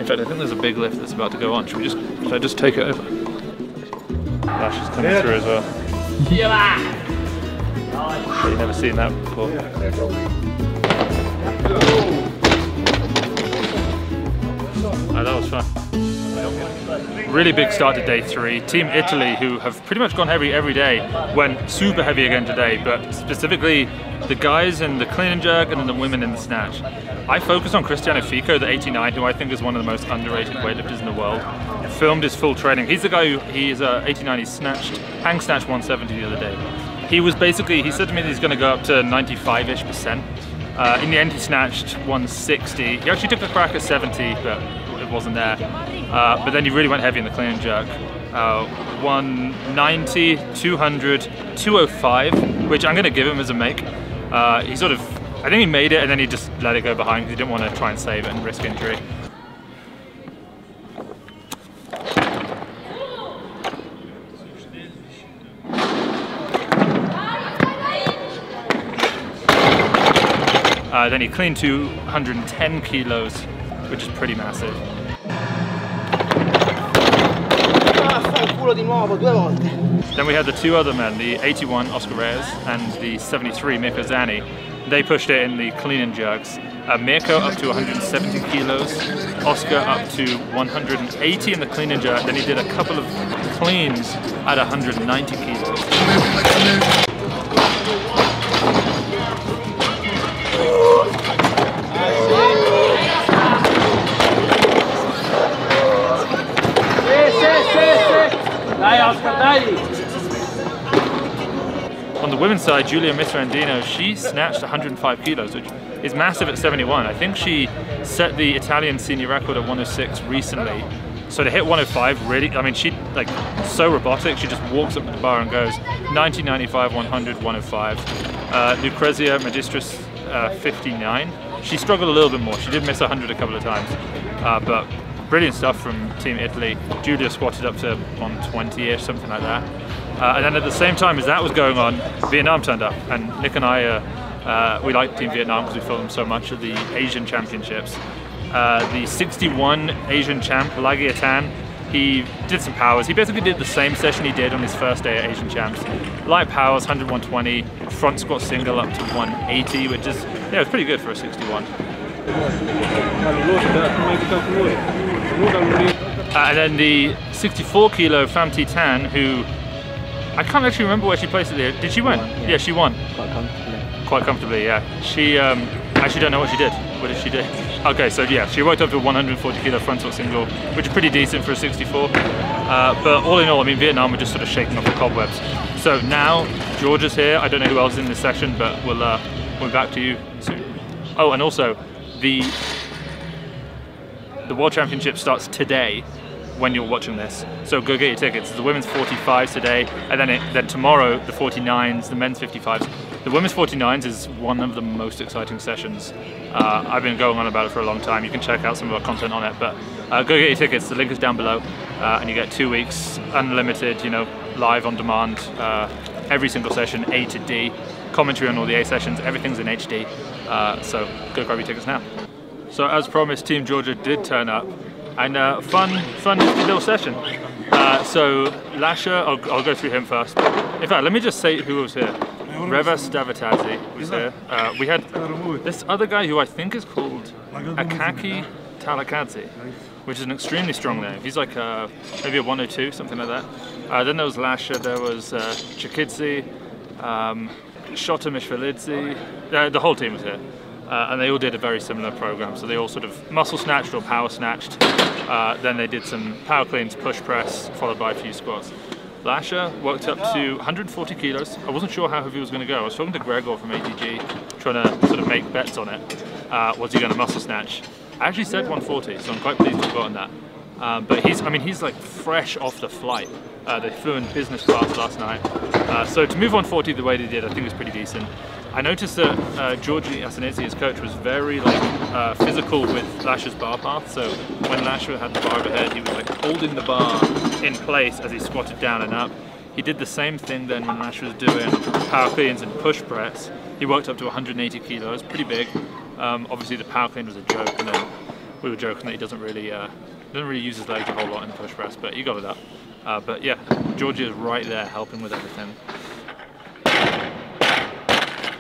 In fact, I think there's a big lift that's about to go on. Should I just take it over? Lash is coming through as well. You've never seen that before. Oh, that was fun. Really big start to day 3. Team Italy, who have pretty much gone heavy every day, went super heavy again today, but specifically the guys in the clean and jerk and then the women in the snatch. I focus on Cristiano Fico, the 89, who I think is one of the most underrated weightlifters in the world. Filmed his full training. He's the guy who, he's 89, he hang snatched 170 the other day. He was basically, he said to me that he's going to go up to 95-ish%. In the end he snatched 160. He actually took a crack at 70, but it wasn't there. But then he really went heavy in the clean and jerk. 190, 200, 205, which I'm going to give him as a make. He sort of, I think he made it and then he just let it go behind because he didn't want to try and save it and risk injury. Then he cleaned 210 kilos, which is pretty massive. Then we had the 2 other men, the 81 Oscar Reyes and the 73 Mirko Zani. They pushed it in the clean and jerks. Mirko up to 170 kilos, Oscar up to 180 in the clean and jerk. Then he did a couple of cleans at 190 kilos. On the women's side, Giulia Mitrandino, she snatched 105 kilos, which is massive at 71. I think she set the Italian senior record at 106 recently. So to hit 105, really, I mean, she like so robotic. She just walks up to the bar and goes 90, 95, 100, 105. Lucrezia Magistris, 59. She struggled a little bit more. She did miss 100 a couple of times, but brilliant stuff from Team Italy. Giulia squatted up to 120-ish, something like that. And then at the same time as that was going on, Vietnam turned up, and Nick and I, we like Team Vietnam because we filmed them so much at the Asian Championships. The 61 Asian champ, Lagia Tan, he did some powers. He basically did the same session he did on his first day at Asian Champs. Light powers, 100, 120, front squat single up to 180, which is, yeah, it's pretty good for a 61. And then the 64 kilo Pham Thi Tan, who I can't actually remember where she placed it there. Did she win? Yeah, she won. Quite comfortably. Quite comfortably, yeah. She actually don't know what she did. What did she do? Okay, so yeah, she worked up to 140 kilo front squat single, which is pretty decent for a 64. But all in all, I mean, Vietnam were just sort of shaking off the cobwebs. So now Georgia's here. I don't know who else is in this session, but we'll be back to you soon. Oh, and also the World Championship starts today when you're watching this, so go get your tickets. The women's 45s today, and then tomorrow the 49s, the men's 55s. The women's 49s is one of the most exciting sessions. I've been going on about it for a long time. You can check out some of our content on it, but go get your tickets. The link is down below, and you get 2 weeks unlimited, you know, live on demand, every single session, A to D, commentary on all the A sessions, everything's in HD. So go grab your tickets now. So as promised, Team Georgia did turn up, and fun little session. So Lasha, I'll go through him first. In fact, let me just say who was here. Lasha Talakhadze was here. We had this other guy who I think is called Sara Talakhadze, which is an extremely strong name. He's like maybe a 102, something like that. Then there was Lasha, there was Chikidze, Shota Mishvelidze, the whole team was here. And they all did a very similar program. So they all sort of muscle snatched or power snatched. Then they did some power cleans, push press, followed by a few squats. Lasha worked up to 140 kilos. I wasn't sure how heavy he was going to go. I was talking to Gregor from ATG, trying to sort of make bets on it. Was he going to muscle snatch? I actually said 140, so I'm quite pleased to have gotten that. But he's like fresh off the flight. They flew in business class last night. So to move 140 the way they did, I think was pretty decent. I noticed that Georgi Asenidze, his coach, was very physical with Lasha's bar path. So when Lasha had the bar overhead, he was like holding the bar in place as he squatted down and up. He did the same thing then when Lasha was doing power cleans and push press. He worked up to 180 kilos, pretty big. Obviously the power clean was a joke, and then we were joking that he doesn't really use his legs a whole lot in the push press, but he got it up. But yeah, Georgia is right there helping with everything.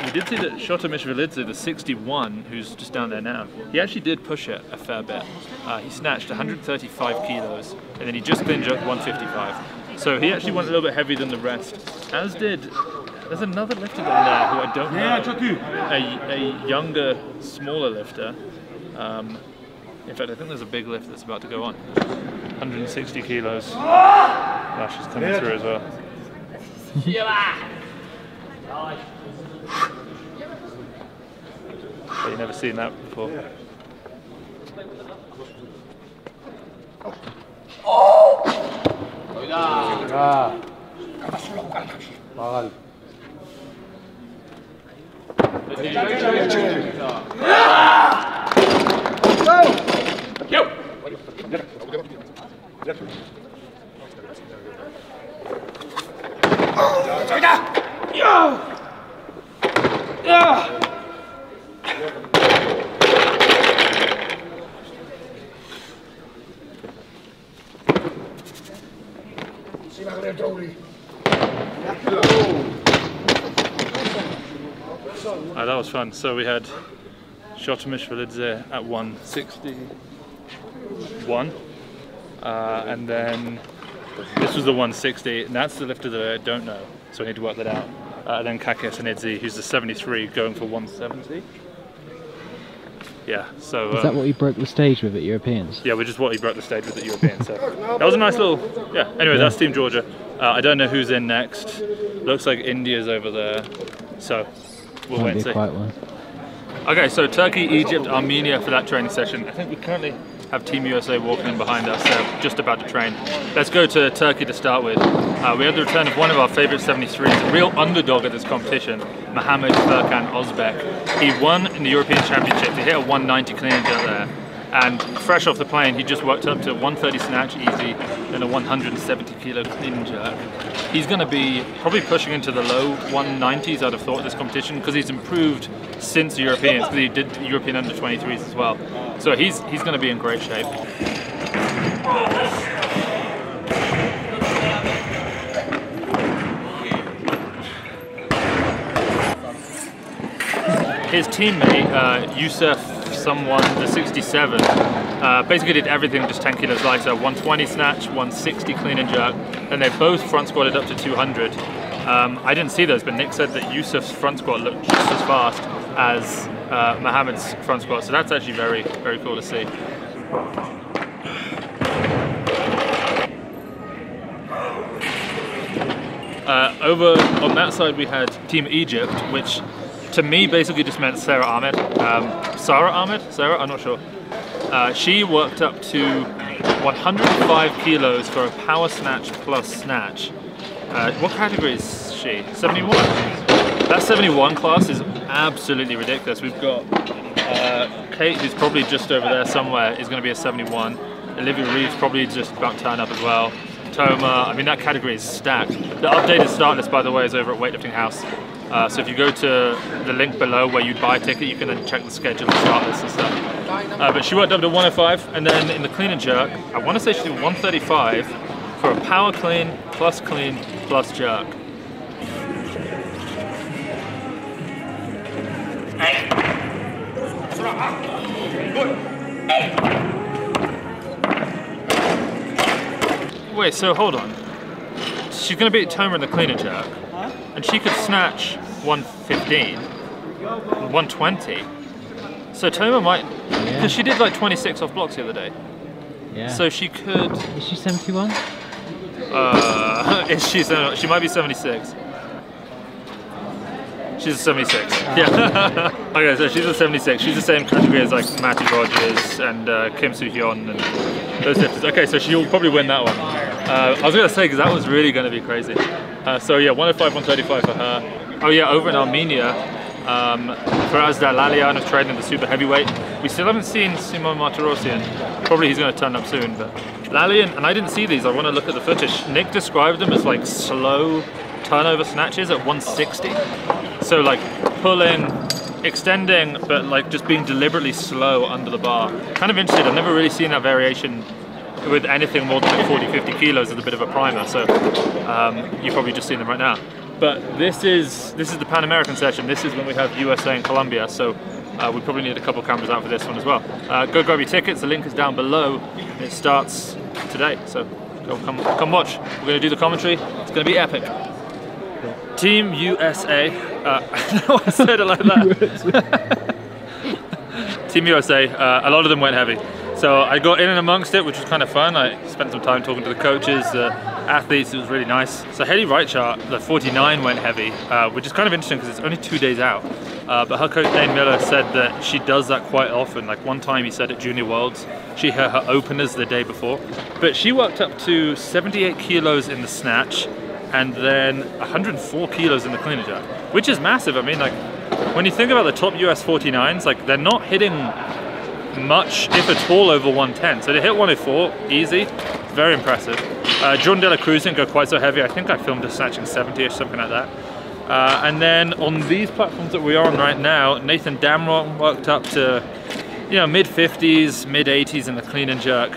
We did see that Shota Mishvilidze, the 61, who's just down there now, he actually did push it a fair bit. He snatched 135 kilos, and then he just clean jerked 155. So he actually went a little bit heavier than the rest, as did, there's another lifter down there who I don't know, a younger, smaller lifter. In fact, I think there's a big lift that's about to go on. 160 kilos. Lasha's coming through as well. But you've never seen that before. That was fun. So we had Shota Mishvilidze at 161, and then this was the 160, and that's the lifter that I don't know, so I need to work that out. Then Kuo Hsing-chun, who's the 73, going for 170. Yeah, so... Is that what he broke the stage with at Europeans? Yeah, which is what he broke the stage with at Europeans, so... That was a nice little... Yeah, anyway, that's Team Georgia. I don't know who's in next. Looks like India's over there, so we'll wait and see. Okay, so Turkey, Egypt, Armenia for that training session. I think we currently have Team USA walking in behind us, just about to train. Let's go to Turkey to start with. We had the return of one of our favourite 73s, a real underdog at this competition, Mohammed Furkan Ozbek. He won in the European Championship. He hit a 190 clean and jerk there. And fresh off the plane, he just worked up to 130 snatch easy, then a 170 kilo clean and jerk. He's going to be probably pushing into the low 190s, I'd have thought, this competition, because he's improved since the Europeans, because he did the European under 23s as well. So he's going to be in great shape. His teammate, Yusuf someone, the 67, basically did everything just 10 kilos lighter, 120 snatch, 160 clean and jerk, and they both front squatted up to 200. I didn't see those, but Nick said that Yusuf's front squat looked just as fast as Mohammed's front squat, so that's actually very, very cool to see. Over on that side we had Team Egypt, which to me basically just meant Sara Ahmed. Sara Ahmed? Sarah? I'm not sure. She worked up to 105 kilos for a power snatch plus snatch. What category is she? 71? That 71 class is absolutely ridiculous. We've got Kate, who's probably just over there somewhere, is going to be a 71. Olivia Reeves probably just about to turn up as well. Toma, I mean that category is stacked. The updated start list, by the way, is over at Weightlifting House. So if you go to the link below where you buy a ticket, you can then check the schedule and start list and stuff. But she worked up to 105, and then in the clean and jerk, I want to say she did 135 for a power clean plus jerk. Wait, so hold on. She's going to beat Toma in the clean and jerk, and she could snatch 115, 120. So Toma might, because she did like 26 off blocks the other day. Yeah. So she could. Is she 71? Is she? She might be 76. She's a 76. Yeah. Okay, so she's a 76. She's the same category as like Matty Rogers and Kim Soo-hyun and those lifters. Okay, so she'll probably win that one. I was going to say, because that was really going to be crazy. So yeah, 105, 135 for her. Oh yeah, over in Armenia, Firazda Lalian is training the super heavyweight. We still haven't seen Simon Martirosyan. Probably he's going to turn up soon, but Lalian, and I didn't see these, I want to look at the footage. Nick described them as like slow turnover snatches at 160. So like pulling, extending, but like just being deliberately slow under the bar. Kind of interested. I've never really seen that variation with anything more than like 40-50 kilos as a bit of a primer. So you've probably just seen them right now. But this is the Pan American session. This is when we have USA and Colombia. So we probably need a couple cameras out for this one as well. Go grab your tickets. The link is down below. It starts today. So come watch. We're going to do the commentary. It's going to be epic. Team USA. I don't know why I said it like that. Team USA. A lot of them went heavy. So I got in and amongst it, which was kind of fun. I spent some time talking to the coaches, athletes. It was really nice. So Haley Reichardt, the 49, went heavy, which is kind of interesting because it's only 2 days out. But her coach Dane Miller said that she does that quite often. Like one time he said at Junior Worlds, she had her openers the day before. But she worked up to 78 kilos in the snatch and then 104 kilos in the clean and jerk, which is massive. I mean, like when you think about the top US 49s, like they're not hitting much, if at all, over 110. So to hit 104 easy, very impressive. Jordan De La Cruz didn't go quite so heavy. I think I filmed her snatching 70ish, something like that. And then on these platforms that we're on right now, Nathan Damron worked up to, you know, mid 50s, mid 80s in the clean and jerk.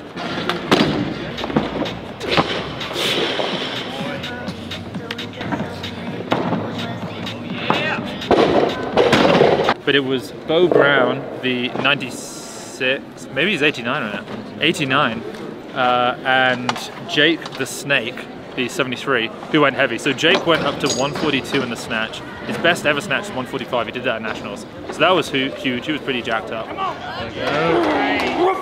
But it was Bo Brown, the 96, maybe he's 89 right now, 89, and Jake the Snake, the 73, who went heavy. So Jake went up to 142 in the snatch. His best ever snatch is 145. He did that at Nationals. So that was huge. He was pretty jacked up. There you go.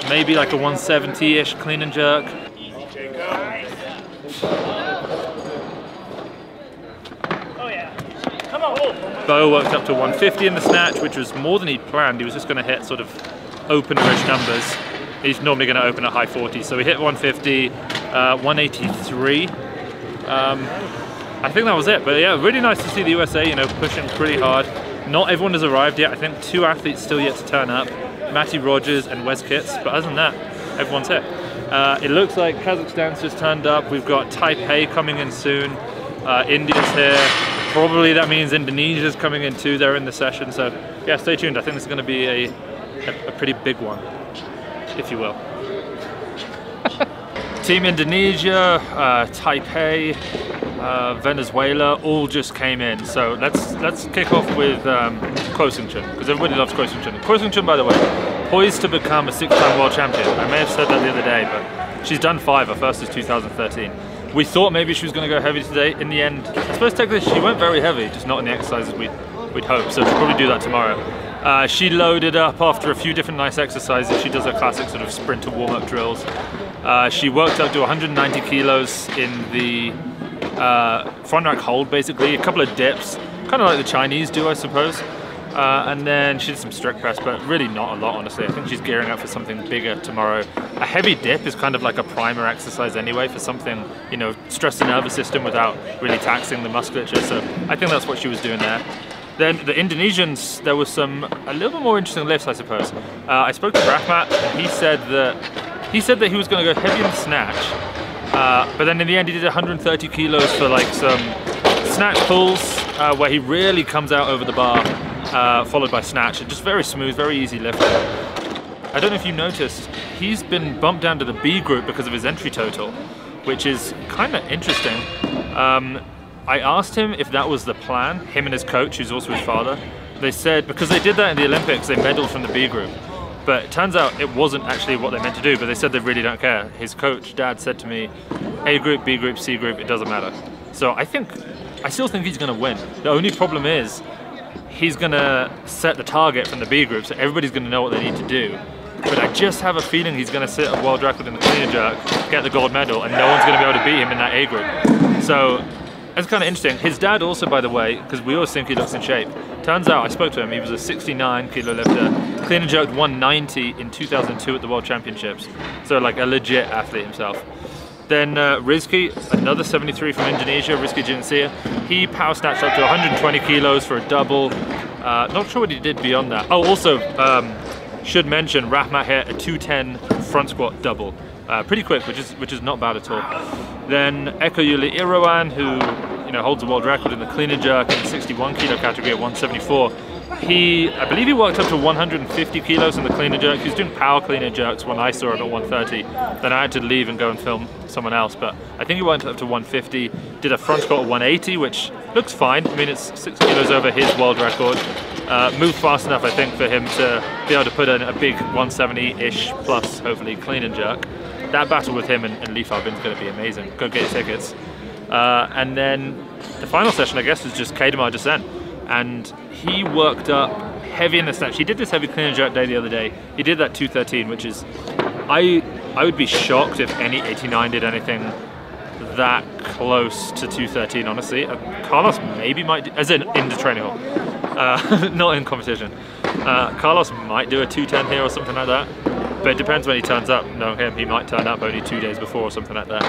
Maybe like a 170-ish clean and jerk. Bo worked up to 150 in the snatch, which was more than he'd planned. He was just going to hit sort of opener-ish numbers. He's normally going to open at high 40s. So we hit 150, 183. I think that was it. But yeah, really nice to see the USA, you know, pushing pretty hard. Not everyone has arrived yet. I think 2 athletes still yet to turn up. Matty Rogers and Wes Kitts. But other than that, everyone's here. It looks like Kazakhstan's just turned up. We've got Taipei coming in soon. India's here. Probably that means Indonesia's coming in too. They're in the session. So yeah, stay tuned. I think this is going to be a pretty big one, if you will. Team Indonesia, Taipei, Venezuela, all just came in. So let's kick off with Kuo Hsing-chun, because everybody loves Kuo Hsing-chun. Kuo Hsing-chun, by the way, poised to become a 6-time world champion. I may have said that the other day, but she's done 5. Her first is 2013. We thought maybe she was going to go heavy today. In the end, I suppose technically she went very heavy, just not in the exercises we'd hoped. So she'll probably do that tomorrow. She loaded up after a few different nice exercises. She does her classic sort of sprinter warm-up drills. She worked up to 190 kilos in the front rack hold, basically. A couple of dips, kind of like the Chinese do, I suppose. And then she did some strict press, but really not a lot, honestly. I think she's gearing up for something bigger tomorrow. A heavy dip is kind of like a primer exercise anyway for something, you know, stress the nervous system without really taxing the musculature. So I think that's what she was doing there. Then the Indonesians, there was a little bit more interesting lifts, I suppose. I spoke to Rahmat, and he said that he was going to go heavy in the snatch, but then in the end he did 130 kilos for like some snatch pulls, where he really comes out over the bar. Followed by snatch. Just very smooth, very easy lifting. I don't know if you noticed, he's been bumped down to the B group because of his entry total, which is kind of interesting. I asked him if that was the plan, him and his coach, who's also his father. They said, because they did that in the Olympics, they medaled from the B group. But it turns out it wasn't actually what they meant to do, but they said they really don't care. His coach, Dad, said to me, A group, B group, C group, it doesn't matter. So I still think he's going to win. The only problem is, he's going to set the target from the B group, so everybody's going to know what they need to do. But I just have a feeling he's going to set a world record in the clean and jerk, get the gold medal, and no one's going to be able to beat him in that A group. So that's kind of interesting. His dad also, by the way, because we always think he looks in shape, turns out I spoke to him, he was a 69 kilo lifter, clean and jerked 190 in 2002 at the World Championships. So like a legit athlete himself. Then Rizky, another 73 from Indonesia, Rizky Jinsir. He power snatched up to 120 kilos for a double. Not sure what he did beyond that. Oh, also, should mention, Rahmat hit a 210 front squat double. Pretty quick, which is not bad at all. Then Eko Yuli Irawan, who holds the world record in the clean and jerk in the 61 kilo category at 174. I believe he worked up to 150 kilos in the clean and jerk. He was doing power clean and jerks when I saw him at 130. Then I had to leave and go and film someone else, but I think he went up to 150, did a front squat at 180, which looks fine. I mean, it's 6 kilos over his world record. Moved fast enough, I think, for him to be able to put in a big 170-ish plus, hopefully, clean and jerk. That battle with him and Lee Fabin is going to be amazing. Go get your tickets. And then the final session, I guess, was just Kedemar descent. And he worked up heavy in the snatch. He did this heavy clean and jerk day the other day. He did that 213, which is, I would be shocked if any 89 did anything that close to 213, honestly. Carlos maybe might do, as in the training hall, not in competition. Carlos might do a 210 here or something like that, but it depends when he turns up. Knowing him, he might turn up only 2 days before or something like that.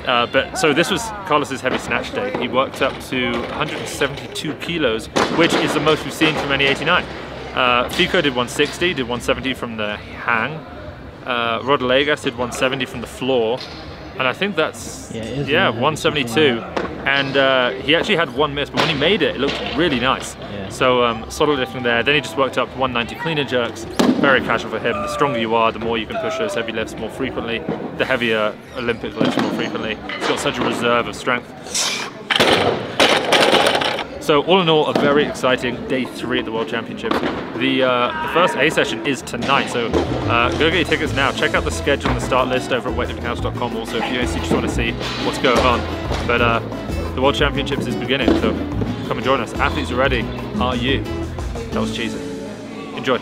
But so this was Carlos's heavy snatch day. He worked up to 172 kilos, which is the most we've seen from any 89. Fico did 160, did 170 from the hang. Rodalegas did 170 from the floor. And I think that's, 172. And he actually had one miss, but when he made it, it looked really nice. Yeah. So solid lifting there. Then he just worked up 190 clean and jerks. Very casual for him. The stronger you are, the more you can push those heavy lifts more frequently. The heavier Olympic lifts more frequently. He's got such a reserve of strength. So all in all, a very exciting day 3 at the World Championships. The first A session is tonight, so go get your tickets now. Check out the schedule and the start list over at weightliftinghouse.com also if you just want to see what's going on. But the World Championships is beginning, so come and join us. Athletes are ready. Are you? That was cheesy. Enjoy.